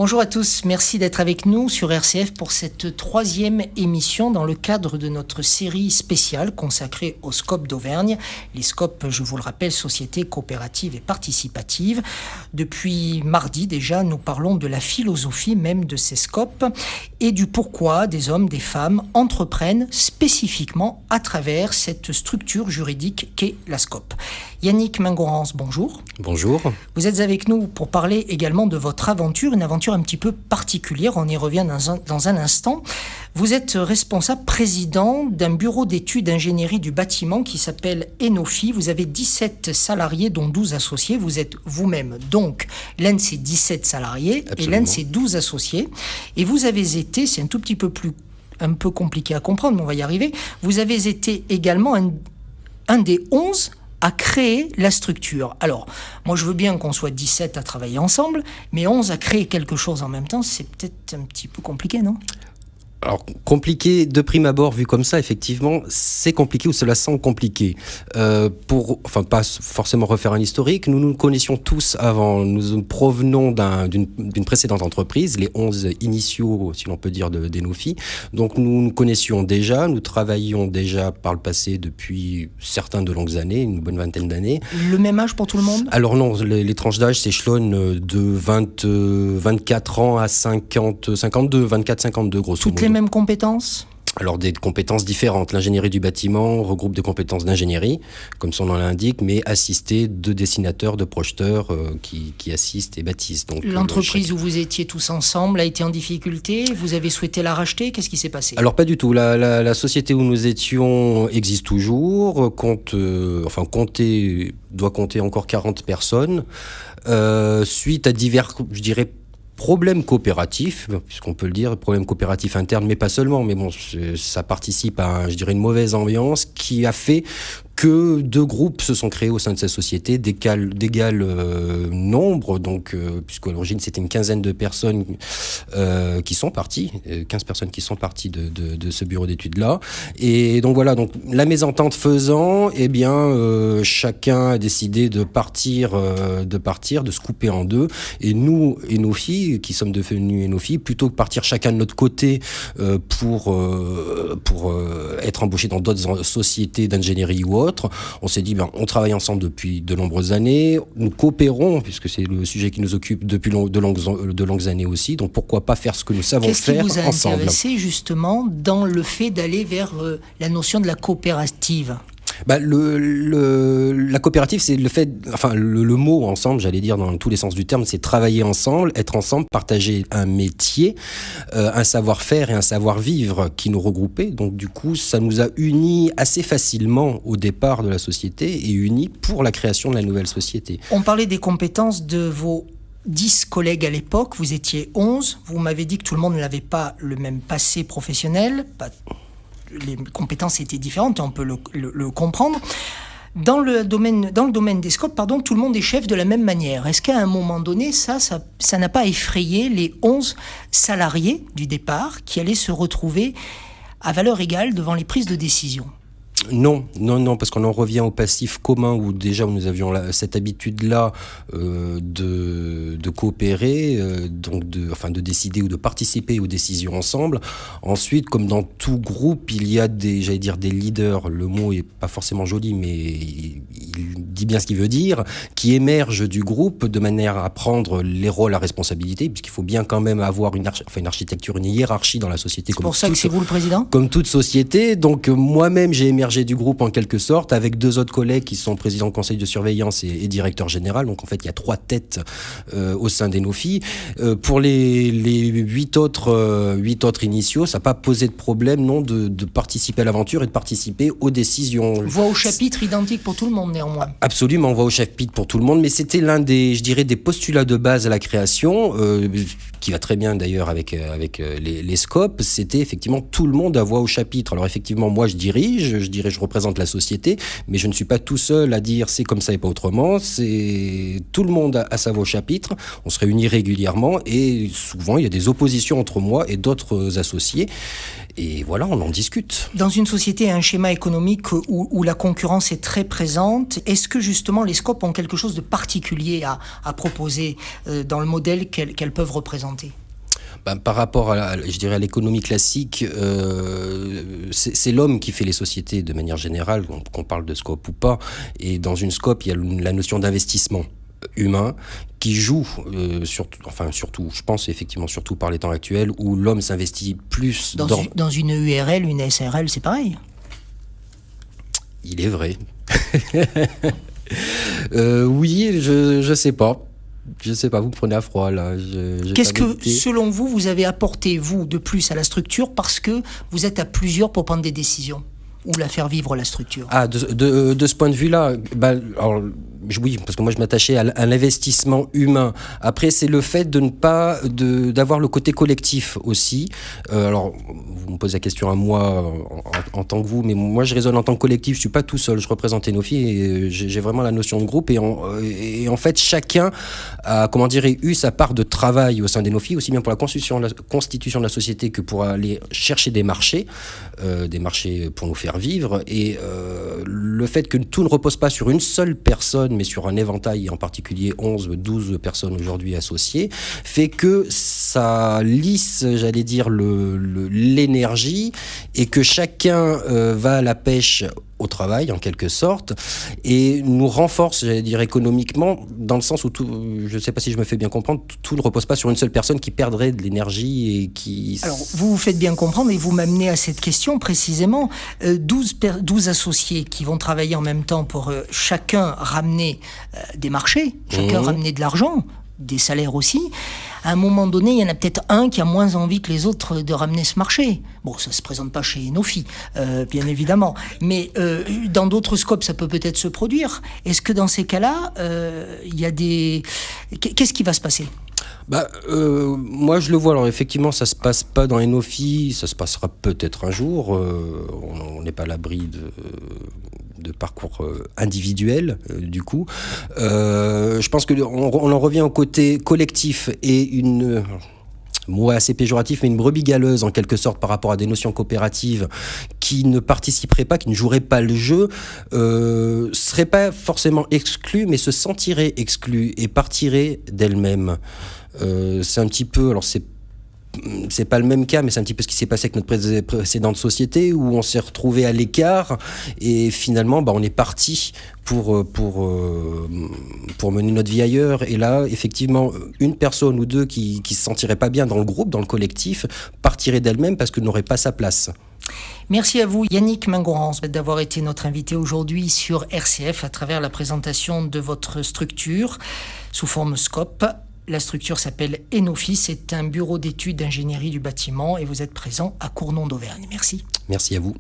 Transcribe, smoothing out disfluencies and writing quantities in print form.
Bonjour à tous, merci d'être avec nous sur RCF pour cette troisième émission dans le cadre de notre série spéciale consacrée au SCOP d'Auvergne. Les SCOP, je vous le rappelle, sociétés coopératives et participatives. Depuis mardi déjà, nous parlons de la philosophie même de ces SCOP et du pourquoi des hommes, des femmes entreprennent spécifiquement à travers cette structure juridique qu'est la SCOP. Yannick Mingorance, bonjour. Bonjour. Vous êtes avec nous pour parler également de votre aventure, une aventure un petit peu particulière, on y revient dans un instant. Vous êtes responsable président d'un bureau d'études d'ingénierie du bâtiment qui s'appelle Enofi. Vous avez 17 salariés dont 12 associés. Vous êtes vous-même donc l'un de ces 17 salariés. Absolument. Et l'un de ces 12 associés. Et vous avez été, c'est un peu compliqué à comprendre, mais on va y arriver, vous avez été également un des 11 à créer la structure. Alors, moi je veux bien qu'on soit 17 à travailler ensemble, mais 11 à créer quelque chose en même temps, c'est peut-être un petit peu compliqué, non ? Alors, compliqué de prime abord, vu comme ça, effectivement, c'est compliqué ou cela semble compliqué. Pas forcément refaire un historique, nous nous connaissions tous avant. Nous provenons d'une précédente entreprise, les 11 initiaux, si l'on peut dire, d'Enofi. Donc, nous nous connaissions déjà, nous travaillions déjà par le passé depuis certaines de longues années, une bonne vingtaine d'années. Le même âge pour tout le monde ? Alors non, les tranches d'âge s'échelonnent de 24 ans à 52, 24-52, grosso modo. Toutes les mêmes compétences ? Alors des compétences différentes. L'ingénierie du bâtiment regroupe des compétences d'ingénierie, comme son nom l'indique, mais assisté de dessinateurs, de projeteurs qui assistent et bâtissent. Donc, l'entreprise où vous étiez tous ensemble a été en difficulté ? Vous avez souhaité la racheter ? Qu'est-ce qui s'est passé ? Alors pas du tout. La société où nous étions existe toujours, doit compter encore 40 personnes. Suite à divers, je dirais, problèmes coopératifs, puisqu'on peut le dire, problèmes coopératifs internes, mais pas seulement, mais bon, ça participe à, je dirais, une mauvaise ambiance qui a fait que deux groupes se sont créés au sein de cette société d'égal nombre, donc puisqu'à l'origine c'était une quinzaine de personnes qui sont parties, 15 personnes qui sont parties de ce bureau d'études-là. Et donc voilà, donc la mésentente faisant, eh bien chacun a décidé de partir, de se couper en deux. Et nous, Enofi, qui sommes devenus Enofi, plutôt que partir chacun de notre côté pour être embauchés dans d'autres sociétés d'ingénierie ou autres, on s'est dit, on travaille ensemble depuis de nombreuses années, nous coopérons, puisque c'est le sujet qui nous occupe depuis de longues années aussi, donc pourquoi pas faire ce que nous savons faire ensemble. Qu'est-ce qui vous a intéressé justement dans le fait d'aller vers la notion de la coopérative ? La coopérative, c'est le fait, le mot ensemble, j'allais dire dans tous les sens du terme, c'est travailler ensemble, être ensemble, partager un métier, un savoir-faire et un savoir-vivre qui nous regroupait. Donc du coup, ça nous a unis assez facilement au départ de la société et unis pour la création de la nouvelle société. On parlait des compétences de vos 10 collègues à l'époque, vous étiez 11, vous m'avez dit que tout le monde n'avait pas le même passé professionnel, les compétences étaient différentes, on peut le comprendre. Dans le domaine des SCOP, tout le monde est chef de la même manière. Est-ce qu'à un moment donné, ça n'a pas effrayé les 11 salariés du départ qui allaient se retrouver à valeur égale devant les prises de décision ? Non, parce qu'on en revient au passif commun où déjà nous avions cette habitude-là de coopérer, donc de décider ou de participer aux décisions ensemble. Ensuite, comme dans tout groupe, il y a des leaders, le mot est pas forcément joli, mais il dit bien ce qu'il veut dire, qui émergent du groupe de manière à prendre les rôles à responsabilité, puisqu'il faut bien quand même avoir une architecture, une hiérarchie dans la société. C'est pour ça que c'est vous le président ? Comme toute société. Donc moi-même, j'ai émergé du groupe en quelque sorte, avec deux autres collègues qui sont présidents de conseil de surveillance et directeur général. Donc en fait, il y a 3 têtes au sein d'Enofi. Pour les 8 autres initiaux, ça n'a pas posé de problème, non, de participer à l'aventure et de participer aux décisions. Voix au chapitre identique pour tout le monde, néanmoins. Absolument, voix au chapitre pour tout le monde, mais c'était l'un des postulats de base à la création, qui va très bien d'ailleurs avec les SCOP. C'était effectivement tout le monde à voix au chapitre. Alors effectivement, moi je dirige je représente la société, mais je ne suis pas tout seul à dire c'est comme ça et pas autrement. C'est tout le monde a sa voix au chapitre. On se réunit régulièrement et souvent il y a des oppositions entre moi et d'autres associés. Et voilà, on en discute. Dans une société, un schéma économique où la concurrence est très présente, est-ce que justement les SCOP ont quelque chose de particulier à proposer dans le modèle qu'elles peuvent représenter ? Par rapport à l'économie classique, c'est l'homme qui fait les sociétés de manière générale, qu'on parle de SCOP ou pas. Et dans une SCOP, il y a la notion d'investissement humain qui joue, surtout, je pense effectivement surtout par les temps actuels, où l'homme s'investit plus dans une URL, une SRL, c'est pareil. Il est vrai. Oui, je sais pas. Je sais pas, vous me prenez à froid là. Qu'est-ce que, selon vous, vous avez apporté, vous, de plus à la structure parce que vous êtes à plusieurs pour prendre des décisions ou la faire vivre, la structure ? Ah, de ce point de vue-là, alors, oui, parce que moi je m'attachais à l'investissement humain. Après, c'est le fait de ne pas d'avoir le côté collectif aussi. Alors, vous me posez la question à moi en tant que vous, mais moi je raisonne en tant que collectif. Je suis pas tout seul. Je représente Enofi et j'ai vraiment la notion de groupe. Et en fait, chacun a, eu sa part de travail au sein d'Enofi, aussi bien pour la constitution de la société que pour aller chercher des marchés pour nous faire vivre. Et le fait que tout ne repose pas sur une seule personne, mais sur un éventail, et en particulier 11-12 personnes aujourd'hui associées, fait que ça lisse, j'allais dire, l'énergie, et que chacun va à la pêche au travail, en quelque sorte, et nous renforce, j'allais dire, économiquement, dans le sens où je ne sais pas si je me fais bien comprendre, tout ne repose pas sur une seule personne qui perdrait de l'énergie et qui... Alors, vous vous faites bien comprendre et vous m'amenez à cette question précisément. 12 associés qui vont travailler en même temps pour chacun ramener des marchés, chacun ramener de l'argent, des salaires aussi. À un moment donné, il y en a peut-être un qui a moins envie que les autres de ramener ce marché. Bon, ça ne se présente pas chez Enofi, bien évidemment. Mais dans d'autres scopes, ça peut peut-être se produire. Est-ce que dans ces cas-là, il y a des... Qu'est-ce qui va se passer ? Moi je le vois, alors effectivement ça se passe pas dans Enofi, ça se passera peut-être un jour, on n'est pas à l'abri de parcours individuel du coup. Je pense qu'on en revient au côté collectif et une... mot assez péjoratif, mais une brebis galeuse en quelque sorte par rapport à des notions coopératives qui ne participeraient pas, qui ne joueraient pas le jeu, seraient pas forcément exclues, mais se sentiraient exclues et partiraient d'elles-mêmes. C'est un petit peu, alors c'est pas le même cas, mais c'est un petit peu ce qui s'est passé avec notre précédente société où on s'est retrouvé à l'écart et finalement on est parti pour mener notre vie ailleurs. Et là, effectivement, une personne ou deux qui se sentiraient pas bien dans le groupe, dans le collectif, partiraient d'elle-même parce qu'elle n'aurait pas sa place. Merci à vous, Yannick Mingorance, d'avoir été notre invité aujourd'hui sur RCF à travers la présentation de votre structure sous forme SCOP. La structure s'appelle Enofi, c'est un bureau d'études d'ingénierie du bâtiment et vous êtes présent à Cournon d'Auvergne. Merci. Merci à vous.